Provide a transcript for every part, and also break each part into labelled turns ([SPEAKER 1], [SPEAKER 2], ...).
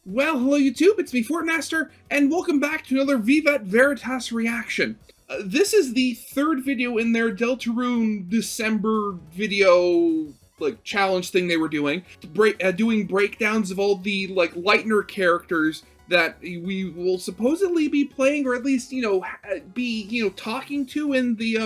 [SPEAKER 1] Well, hello YouTube, it's me, Fortmaster, and welcome back to another Vivat Veritas reaction. This is the third video in their Deltarune December video, challenge thing they were doing. Doing breakdowns of all the, Lightner characters that we will supposedly be playing, or at least, talking to in the,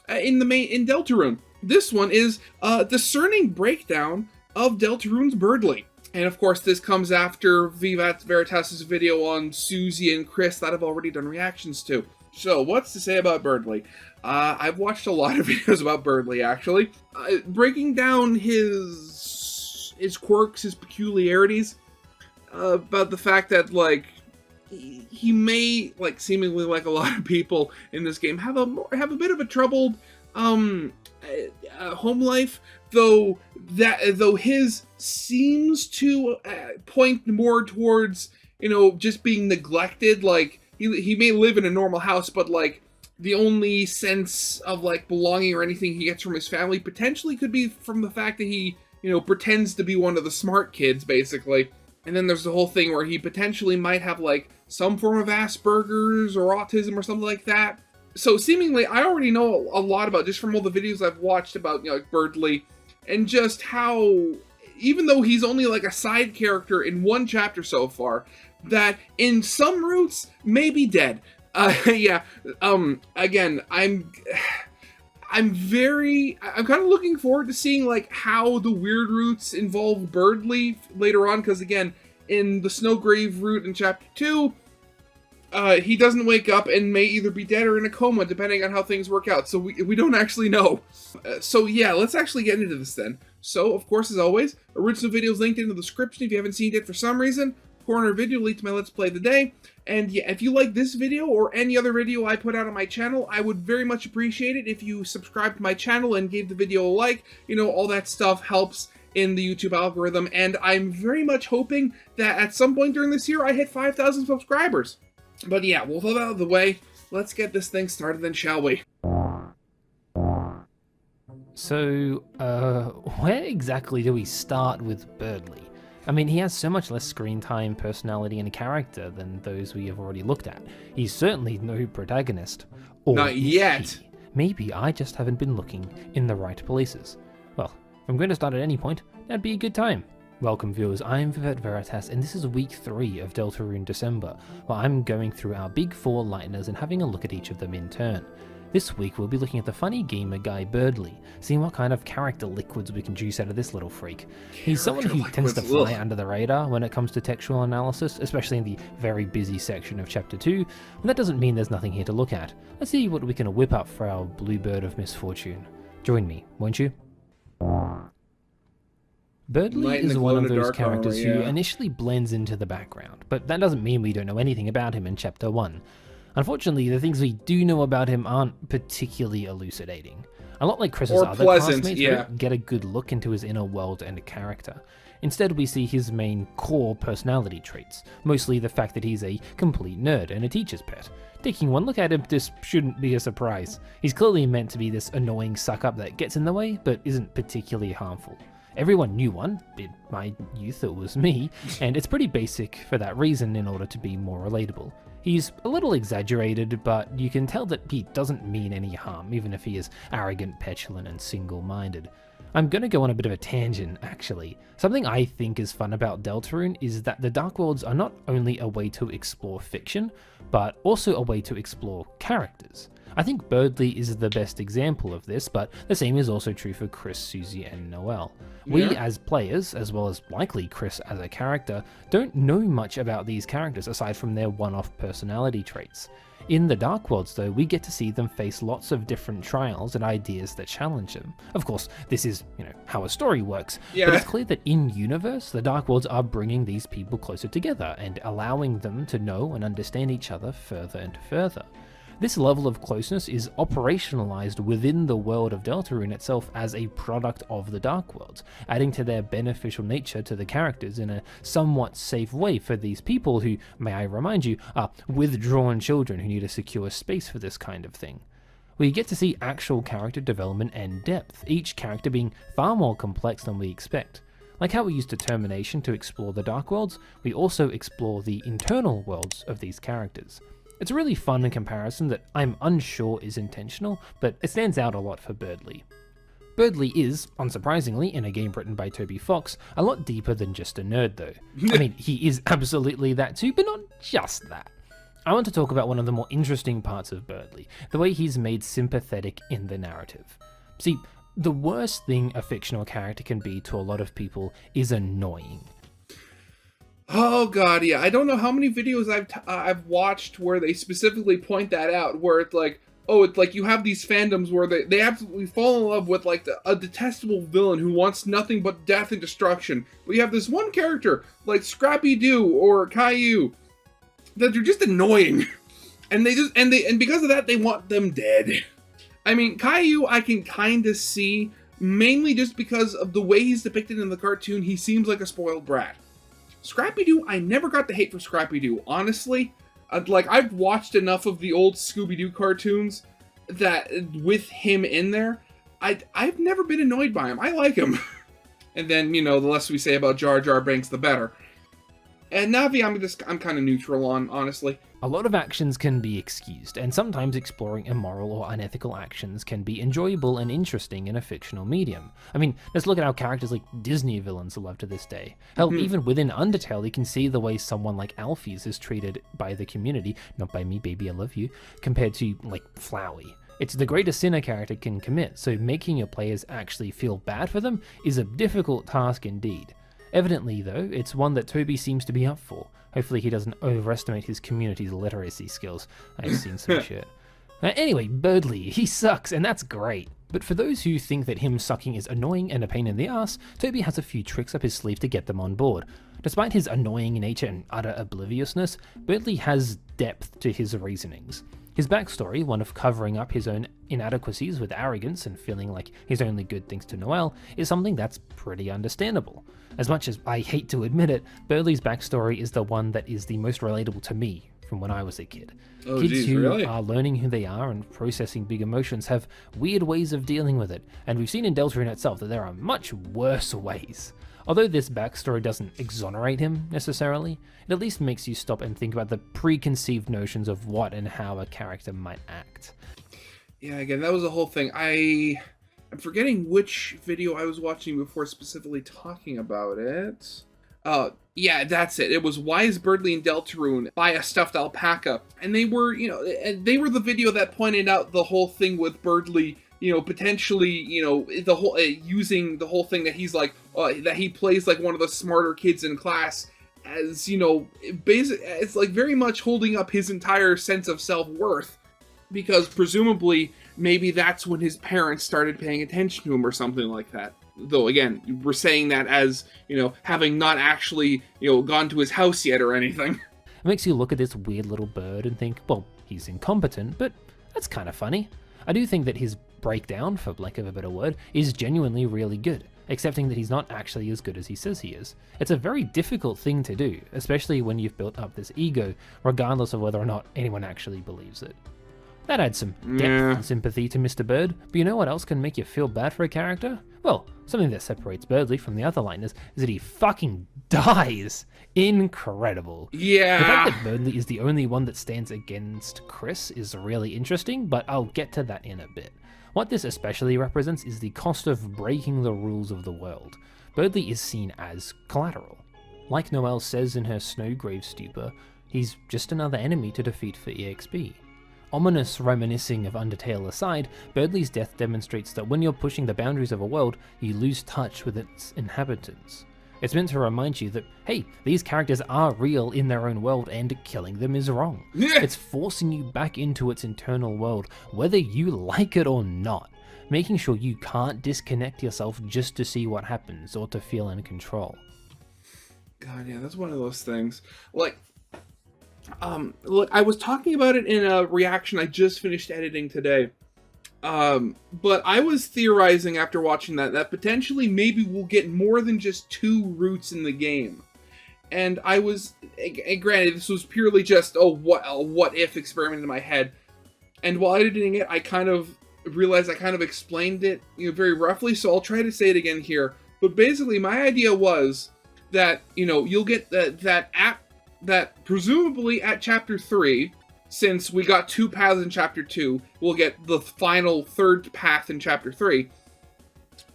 [SPEAKER 1] in Deltarune. This one is a discerning breakdown of Deltarune's Berdly. And of course, this comes after Vivat Veritas' video on Susie and Chris that I've already done reactions to. So, what's to say about Berdly? I've watched a lot of videos about Berdly, actually. Breaking down his quirks, his peculiarities, about the fact that, he may, seemingly like a lot of people in this game, have a bit of a troubled, home life, though his seems to point more towards, just being neglected. He may live in a normal house, but the only sense of belonging or anything he gets from his family potentially could be from the fact that he, pretends to be one of the smart kids, basically. And then there's the whole thing where he potentially might have some form of Asperger's or autism or something like that. So seemingly, I already know a lot about, just from all the videos I've watched about, Berdly, and just how, even though he's only a side character in one chapter so far, that in some routes may be dead. Again, I'm kind of looking forward to seeing how the weird routes involve Berdly later on, because again, in the Snowgrave route in chapter 2, he doesn't wake up and may either be dead or in a coma, depending on how things work out. So we don't actually know. So yeah, let's actually get into this then. So, of course, as always, original videos linked in the description if you haven't seen it for some reason. Corner video linked to my Let's Play of the day. And yeah, if you like this video or any other video I put out on my channel, I would very much appreciate it if you subscribed to my channel and gave the video a like. All that stuff helps in the YouTube algorithm. And I'm very much hoping that at some point during this year, I hit 5,000 subscribers. But yeah, with all that out of the way, let's get this thing started then, shall we?
[SPEAKER 2] So, where exactly do we start with Berdly? I mean, he has so much less screen time, personality, and character than those we have already looked at. He's certainly no protagonist. Or
[SPEAKER 1] not yet.
[SPEAKER 2] Maybe I just haven't been looking in the right places. Well, if I'm going to start at any point, that'd be a good time. Welcome viewers, I'm Vivat Veritas, and this is week 3 of Deltarune December, where I'm going through our big 4 Lightners and having a look at each of them in turn. This week we'll be looking at the funny gamer guy Berdly, seeing what kind of character liquids we can juice out of this little freak. He's someone who tends to fly under the radar when it comes to textual analysis, especially in the very busy section of chapter 2, but that doesn't mean there's nothing here to look at. Let's see what we can whip up for our bluebird of misfortune. Join me, won't you? Berdly is one of those characters who initially blends into the background, but that doesn't mean we don't know anything about him in chapter 1. Unfortunately, the things we do know about him aren't particularly elucidating. A lot like Chris's other classmates, we don't get a good look into his inner world and character. Instead, we see his main core personality traits, mostly the fact that he's a complete nerd and a teacher's pet. Taking one look at him, this shouldn't be a surprise. He's clearly meant to be this annoying suck-up that gets in the way, but isn't particularly harmful. Everyone knew one, in my youth it was me, and it's pretty basic for that reason in order to be more relatable. He's a little exaggerated, but you can tell that he doesn't mean any harm, even if he is arrogant, petulant, and single-minded. I'm gonna go on a bit of a tangent, actually. Something I think is fun about Deltarune is that the Dark Worlds are not only a way to explore fiction, but also a way to explore characters. I think Berdly is the best example of this, but the same is also true for Chris, Susie, and Noelle. We as players, as well as likely Chris as a character, don't know much about these characters aside from their one-off personality traits. In the Dark Worlds, though, we get to see them face lots of different trials and ideas that challenge them. Of course, this is, how a story works, but it's clear that in-universe, the Dark Worlds are bringing these people closer together and allowing them to know and understand each other further and further. This level of closeness is operationalized within the world of Deltarune itself as a product of the Dark Worlds, adding to their beneficial nature to the characters in a somewhat safe way for these people who, may I remind you, are withdrawn children who need a secure space for this kind of thing. We get to see actual character development and depth, each character being far more complex than we expect. Like how we use determination to explore the Dark Worlds, we also explore the internal worlds of these characters. It's a really fun comparison that I'm unsure is intentional, but it stands out a lot for Berdly. Berdly is, unsurprisingly, in a game written by Toby Fox, a lot deeper than just a nerd though. I mean, he is absolutely that too, but not just that. I want to talk about one of the more interesting parts of Berdly, the way he's made sympathetic in the narrative. See, the worst thing a fictional character can be to a lot of people is annoying.
[SPEAKER 1] Oh god, yeah. I don't know how many videos I've watched where they specifically point that out, where it's like, oh, it's like you have these fandoms where they absolutely fall in love with like a detestable villain who wants nothing but death and destruction. But you have this one character like Scrappy-Doo or Caillou that they're just annoying, and because of that they want them dead. I mean, Caillou I can kind of see, mainly just because of the way he's depicted in the cartoon. He seems like a spoiled brat. Scrappy-Doo, I never got the hate for Scrappy-Doo, honestly. Like, I've watched enough of the old Scooby-Doo cartoons that, with him in there, I've never been annoyed by him. I like him. And then, you know, the less we say about Jar Jar Binks, the better. And Navi, I'm kind of neutral on, honestly.
[SPEAKER 2] A lot of actions can be excused, and sometimes exploring immoral or unethical actions can be enjoyable and interesting in a fictional medium. I mean, let's look at how characters like Disney villains are loved to this day. Hell, even within Undertale, you can see the way someone like Alphys is treated by the community, not by me, baby, I love you, compared to, like, Flowey. It's the greatest sin a character can commit, so making your players actually feel bad for them is a difficult task indeed. Evidently, though, it's one that Toby seems to be up for. Hopefully he doesn't overestimate his community's literacy skills. I've seen some shit. Anyway, Berdly, he sucks, and that's great. But for those who think that him sucking is annoying and a pain in the ass, Toby has a few tricks up his sleeve to get them on board. Despite his annoying nature and utter obliviousness, Berdly has depth to his reasonings. His backstory, one of covering up his own inadequacies with arrogance and feeling like he's only good thanks to Noelle, is something that's pretty understandable. As much as I hate to admit it, Berdly's backstory is the one that is the most relatable to me from when I was a kid.
[SPEAKER 1] Oh,
[SPEAKER 2] Kids
[SPEAKER 1] geez,
[SPEAKER 2] who
[SPEAKER 1] really?
[SPEAKER 2] are learning who they are and processing big emotions have weird ways of dealing with it, and we've seen in Deltarune itself that there are much worse ways. Although this backstory doesn't exonerate him necessarily, it at least makes you stop and think about the preconceived notions of what and how a character might act.
[SPEAKER 1] Yeah, again, that was the whole thing. I'm forgetting which video I was watching before specifically talking about it. Yeah, that's it. It was Why is Berdly in Deltarune by a stuffed alpaca. And they were, you know, they were the video that pointed out the whole thing with Berdly, you know, potentially, you know, the whole using the whole thing that he's like that he plays like one of the smarter kids in class, as, you know, it's like very much holding up his entire sense of self-worth, because presumably maybe that's when his parents started paying attention to him or something like that. Though again, we're saying that as, you know, having not actually, you know, gone to his house yet or anything.
[SPEAKER 2] It makes you look at this weird little bird and think, well, he's incompetent, but that's kind of funny. I do think that his breakdown, for lack of a better word, is genuinely really good, accepting that he's not actually as good as he says he is. It's a very difficult thing to do, especially when you've built up this ego, regardless of whether or not anyone actually believes it. That adds some depth and sympathy to Mr. Bird, but you know what else can make you feel bad for a character? Well, something that separates Berdly from the other liners is that he fucking dies. Incredible.
[SPEAKER 1] Yeah.
[SPEAKER 2] The fact that Berdly is the only one that stands against Chris is really interesting, but I'll get to that in a bit. What this especially represents is the cost of breaking the rules of the world. Berdly is seen as collateral. Like Noelle says in her Snowgrave stupor, he's just another enemy to defeat for EXP. Ominous reminiscing of Undertale aside, Berdly's death demonstrates that when you're pushing the boundaries of a world, you lose touch with its inhabitants. It's meant to remind you that, hey, these characters are real in their own world and killing them is wrong. It's forcing you back into its internal world, whether you like it or not, making sure you can't disconnect yourself just to see what happens or to feel in control.
[SPEAKER 1] God, yeah, that's one of those things. Like, look, I was talking about it in a reaction I just finished editing today. But I was theorizing after watching that potentially maybe we'll get more than just 2 routes in the game. And I was, and granted, this was purely just a what if experiment in my head. And while editing it, I kind of realized I kind of explained it, you know, very roughly, so I'll try to say it again here. But basically, my idea was that, you'll get that presumably at chapter 3, since we got 2 paths in chapter 2, we'll get the final 3rd path in chapter 3.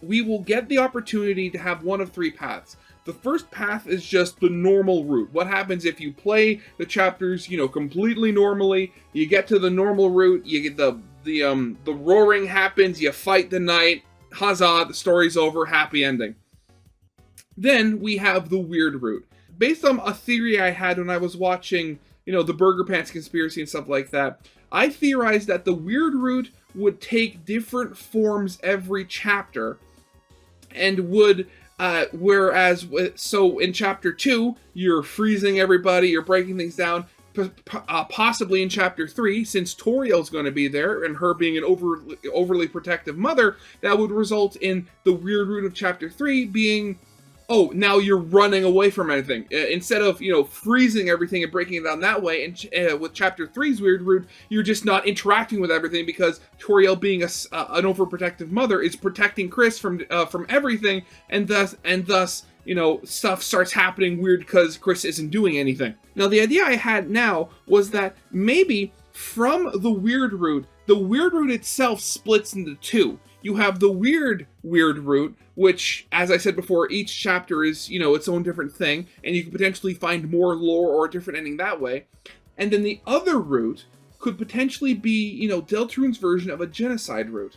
[SPEAKER 1] We will get the opportunity to have one of 3 paths. The first path is just the normal route. What happens if you play the chapters, completely normally? You get to the normal route, you get the roaring happens, you fight the knight, huzzah, the story's over, happy ending. Then we have the weird route. Based on a theory I had when I was watching, the Burger Pants conspiracy and stuff like that, I theorized that the weird route would take different forms every chapter, and would, so in chapter 2, you're freezing everybody, you're breaking things down, possibly in chapter 3, since Toriel's going to be there, and her being an overly protective mother, that would result in the weird route of chapter 3 being, oh, now you're running away from anything. Instead of, freezing everything and breaking it down that way, and with chapter 3's weird route, you're just not interacting with everything because Toriel, being an overprotective mother, is protecting Chris from everything, and thus, stuff starts happening weird because Chris isn't doing anything. Now, the idea I had now was that maybe from the weird route itself splits into 2. You have the weird route, which, as I said before, each chapter is, its own different thing, and you can potentially find more lore or a different ending that way. And then the other route could potentially be, Deltarune's version of a genocide route,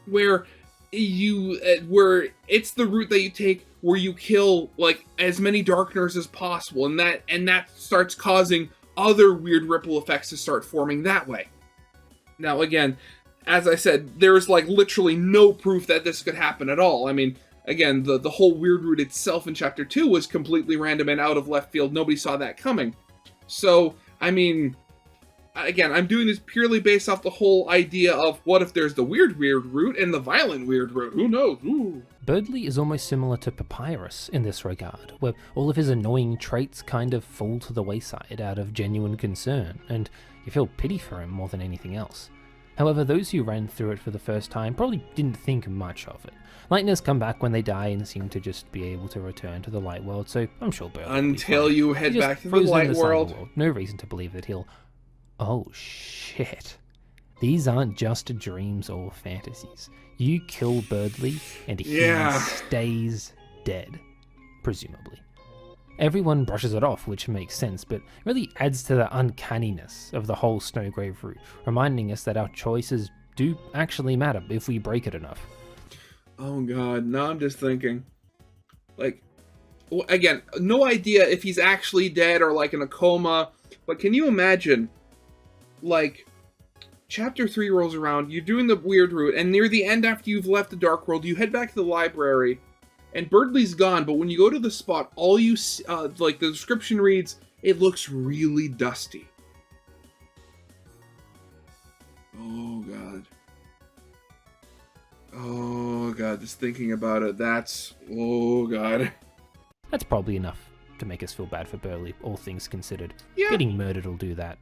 [SPEAKER 1] where it's the route that you take where you kill, like, as many Darkners as possible, and that starts causing other weird ripple effects to start forming that way. Now, again, as I said, there's, like, literally no proof that this could happen at all. I mean, again, the whole weird route itself in chapter 2 was completely random and out of left field. Nobody saw that coming. So, I mean, again, I'm doing this purely based off the whole idea of what if there's the weird route and the violent weird route? Who knows? Ooh.
[SPEAKER 2] Berdly is almost similar to Papyrus in this regard, where all of his annoying traits kind of fall to the wayside out of genuine concern, and you feel pity for him more than anything else. However, those who ran through it for the first time probably didn't think much of it. Lightners come back when they die and seem to just be able to return to the light world, so I'm sure Berdly
[SPEAKER 1] until you head back to the light world.
[SPEAKER 2] No reason to believe that he'll... Oh shit. These aren't just dreams or fantasies. You kill Berdly and he stays dead, presumably. Everyone brushes it off, which makes sense, but really adds to the uncanniness of the whole Snowgrave route, reminding us that our choices do actually matter if we break it enough.
[SPEAKER 1] Oh god, now I'm just thinking. Like, again, no idea if he's actually dead or, like, in a coma, but can you imagine, like, chapter 3 rolls around, you're doing the weird route, and near the end after you've left the Dark World, you head back to the library, and Berdly's gone, but when you go to the spot, all you see, like, the description reads, it looks really dusty. Oh, God. Oh, God, just thinking about it, oh, God.
[SPEAKER 2] That's probably enough to make us feel bad for Berdly, all things considered.
[SPEAKER 1] Yeah.
[SPEAKER 2] Getting murdered will do that.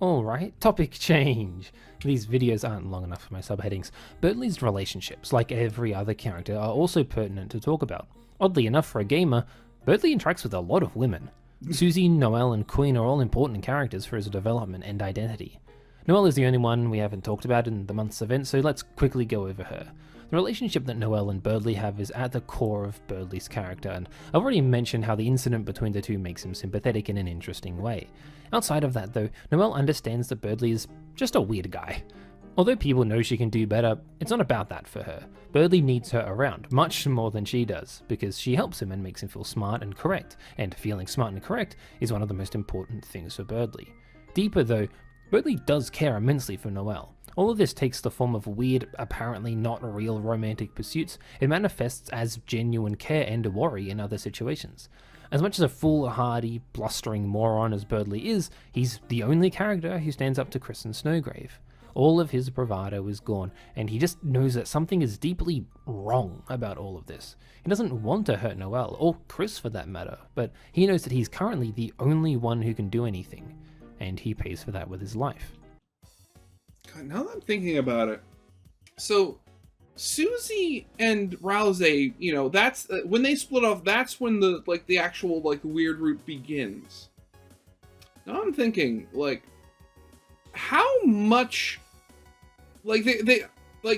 [SPEAKER 2] Alright, topic change. These videos aren't long enough for my subheadings. Berdly's relationships, like every other character, are also pertinent to talk about. Oddly enough for a gamer, Berdly interacts with a lot of women. Susie, Noelle, and Queen are all important characters for his development and identity. Noelle is the only one we haven't talked about in the month's event, so let's quickly go over her. The relationship that Noelle and Berdly have is at the core of Berdly's character, and I've already mentioned how the incident between the two makes him sympathetic in an interesting way. Outside of that though, Noelle understands that Berdly is just a weird guy. Although people know she can do better, it's not about that for her. Berdly needs her around, much more than she does, because she helps him and makes him feel smart and correct, and feeling smart and correct is one of the most important things for Berdly. Deeper though, Berdly does care immensely for Noelle. All of this takes the form of weird, apparently not real romantic pursuits. It manifests as genuine care and worry in other situations. As much as a foolhardy, blustering moron as Berdly is, he's the only character who stands up to Chris and Snowgrave. All of his bravado is gone, and he just knows that something is deeply wrong about all of this. He doesn't want to hurt Noelle, or Chris for that matter, but he knows that he's currently the only one who can do anything, and he pays for that with his life.
[SPEAKER 1] God, now that I'm thinking about it, so Susie and Rousey, you know, that's when they split off. That's when the actual weird root begins. Now I'm thinking, like, how much, like they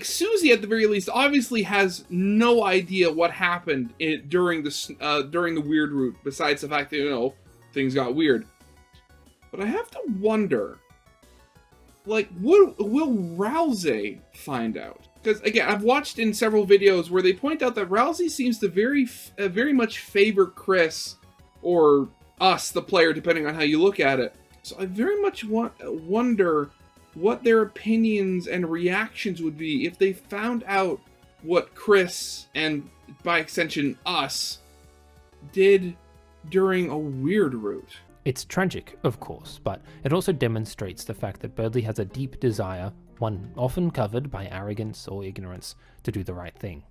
[SPEAKER 1] Susie at the very least obviously has no idea what happened during the weird root, besides the fact that, you know, things got weird. But I have to wonder, like, will Rousey find out? Because, again, I've watched in several videos where they point out that Rousey seems to very much favor Chris, or us, the player, depending on how you look at it. So I very much wonder what their opinions and reactions would be if they found out what Chris, and by extension us, did during a weird root.
[SPEAKER 2] It's tragic, of course, but it also demonstrates the fact that Berdly has a deep desire, one often covered by arrogance or ignorance, to do the right thing.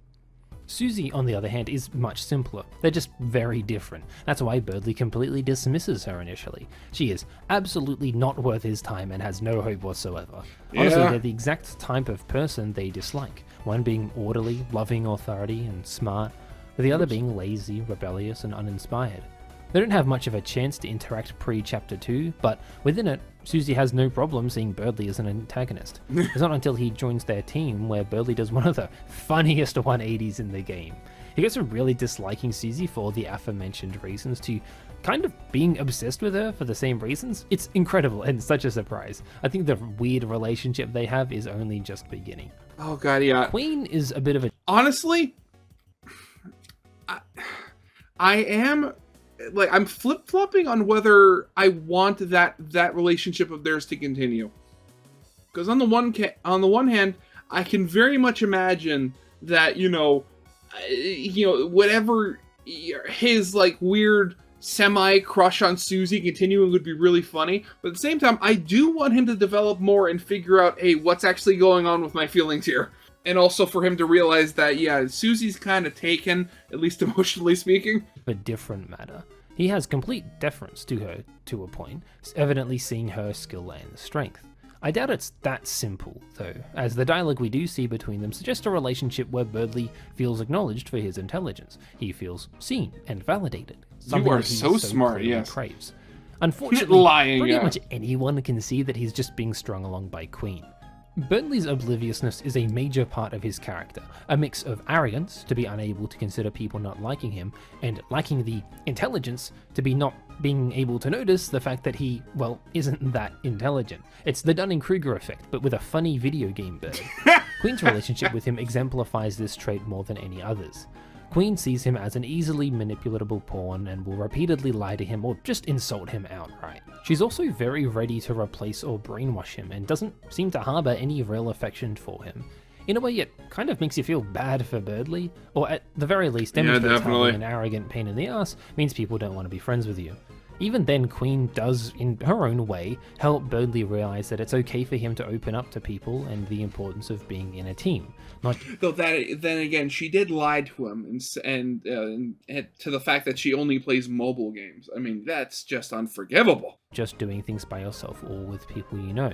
[SPEAKER 2] Susie, on the other hand, is much simpler. They're just very different. That's why Berdly completely dismisses her initially. She is absolutely not worth his time and has no hope whatsoever.
[SPEAKER 1] Yeah.
[SPEAKER 2] Honestly, they're the exact type of person they dislike. One being orderly, loving authority, and smart, the other being lazy, rebellious, and uninspired. They don't have much of a chance to interact pre-Chapter 2, but within it, Susie has no problem seeing Berdly as an antagonist. It's not until he joins their team where Berdly does one of the funniest 180s in the game. He goes from really disliking Susie for the aforementioned reasons to kind of being obsessed with her for the same reasons. It's incredible and such a surprise. I think the weird relationship they have is only just beginning.
[SPEAKER 1] Oh god, yeah.
[SPEAKER 2] Queen is a bit of a...
[SPEAKER 1] Honestly, I am... like, I'm flip-flopping on whether I want that relationship of theirs to continue. Because on the one hand, I can very much imagine that, you know, whatever his, like, weird semi-crush on Susie continuing would be really funny. But at the same time, I do want him to develop more and figure out, hey, what's actually going on with my feelings here. And also for him to realize that, yeah, Susie's kind of taken, at least emotionally speaking.
[SPEAKER 2] A different matter. He has complete deference to her to a point, evidently seeing her skill and strength. I doubt it's that simple, though, as the dialogue we do see between them suggests a relationship where Berdly feels acknowledged for his intelligence. He feels seen and validated.
[SPEAKER 1] You are so smart, yes.
[SPEAKER 2] Craves. Unfortunately,
[SPEAKER 1] lying,
[SPEAKER 2] pretty much anyone can see that he's just being strung along by Queen. Berdly's obliviousness is a major part of his character, a mix of arrogance, to be unable to consider people not liking him, and lacking the intelligence to be not being able to notice the fact that he, well, isn't that intelligent. It's the Dunning-Kruger effect, but with a funny video game bird. Queen's relationship with him exemplifies this trait more than any others. Queen sees him as an easily manipulatable pawn and will repeatedly lie to him or just insult him outright. She's also very ready to replace or brainwash him and doesn't seem to harbour any real affection for him. In a way, it kind of makes you feel bad for Berdly, or at the very least demonstrates how being an arrogant pain in the ass means people don't want to be friends with you. Even then, Queen does, in her own way, help Berdly realize that it's okay for him to open up to people and the importance of being in a team.
[SPEAKER 1] Though then again, she did lie to him and to the fact that she only plays mobile games. I mean, that's just unforgivable.
[SPEAKER 2] Just doing things by yourself or with people you know.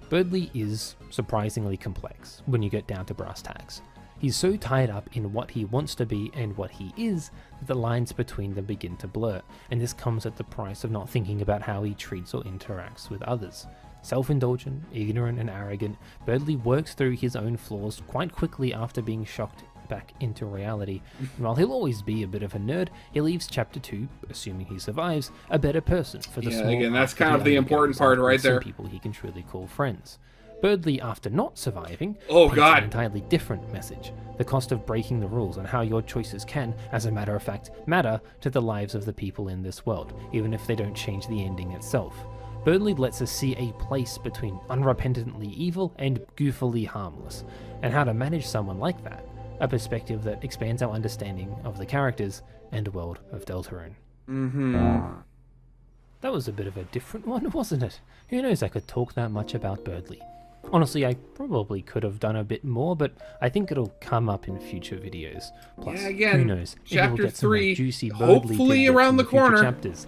[SPEAKER 2] Berdly is surprisingly complex when you get down to brass tacks. He's so tied up in what he wants to be and what he is that the lines between them begin to blur, and this comes at the price of not thinking about how he treats or interacts with others. Self-indulgent, ignorant, and arrogant, Berdly works through his own flaws quite quickly after being shocked back into reality. And while he'll always be a bit of a nerd, he leaves Chapter 2, assuming he survives, a better person for the small...
[SPEAKER 1] again, that's kind of the important part right there.
[SPEAKER 2] People he can truly call friends. Berdly, after not surviving,
[SPEAKER 1] an
[SPEAKER 2] entirely different message. The cost of breaking the rules and how your choices can, as a matter of fact, matter to the lives of the people in this world, even if they don't change the ending itself. Berdly lets us see a place between unrepentantly evil and goofily harmless, and how to manage someone like that, a perspective that expands our understanding of the characters and world of Deltarune. That was a bit of a different one, wasn't it? Who knows I could talk that much about Berdly. Honestly, I probably could have done a bit more, but I think it'll come up in future videos. Plus,
[SPEAKER 1] again,
[SPEAKER 2] who knows?
[SPEAKER 1] Chapter 3,
[SPEAKER 2] juicy
[SPEAKER 1] hopefully around the corner.
[SPEAKER 2] Chapters.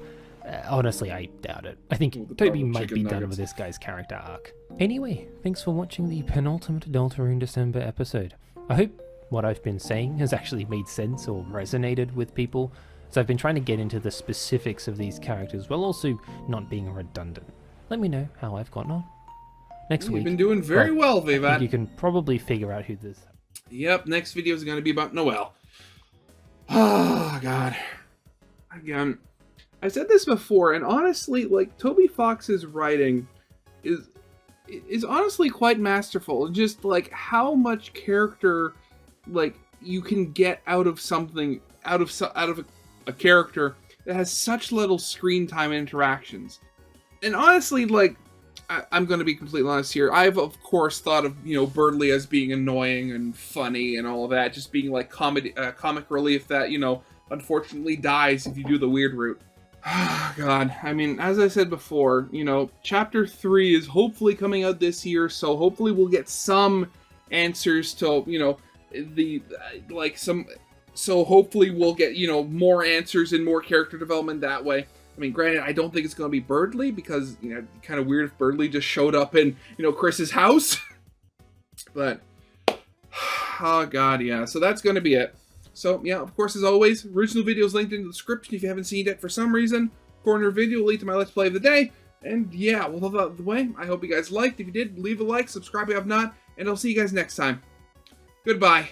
[SPEAKER 2] Honestly, I doubt it. I think Toby might be done with this guy's character arc. Anyway, thanks for watching the penultimate Deltarune December episode. I hope what I've been saying has actually made sense or resonated with people, as I've been trying to get into the specifics of these characters while also not being redundant. Let me know how I've gotten on. Next week.
[SPEAKER 1] You've been doing very well, Vivat.
[SPEAKER 2] I think you can probably figure out who this...
[SPEAKER 1] Yep, next video is going to be about Noelle. Oh, God. Again, I said this before, and honestly, like, Toby Fox's writing is honestly quite masterful. Just, like, how much character, like, you can get out of something, out of a character that has such little screen time and interactions. And honestly, like, I'm going to be completely honest here. I've, of course, thought of, Berdly as being annoying and funny and all of that, just being, like, comic relief that, unfortunately dies if you do the weird route. God, I mean, as I said before, Chapter 3 is hopefully coming out this year, so hopefully we'll get some answers to, so hopefully we'll get, more answers and more character development that way. I mean, granted, I don't think it's going to be Berdly, because, kind of weird if Berdly just showed up in, Chris's house. But, oh God, yeah. So that's going to be it. So, yeah, of course, as always, original video is linked in the description if you haven't seen it for some reason. Corner video will lead to my Let's Play of the day. And, yeah, with all that out of the way, I hope you guys liked. If you did, leave a like, subscribe if you have not, and I'll see you guys next time. Goodbye.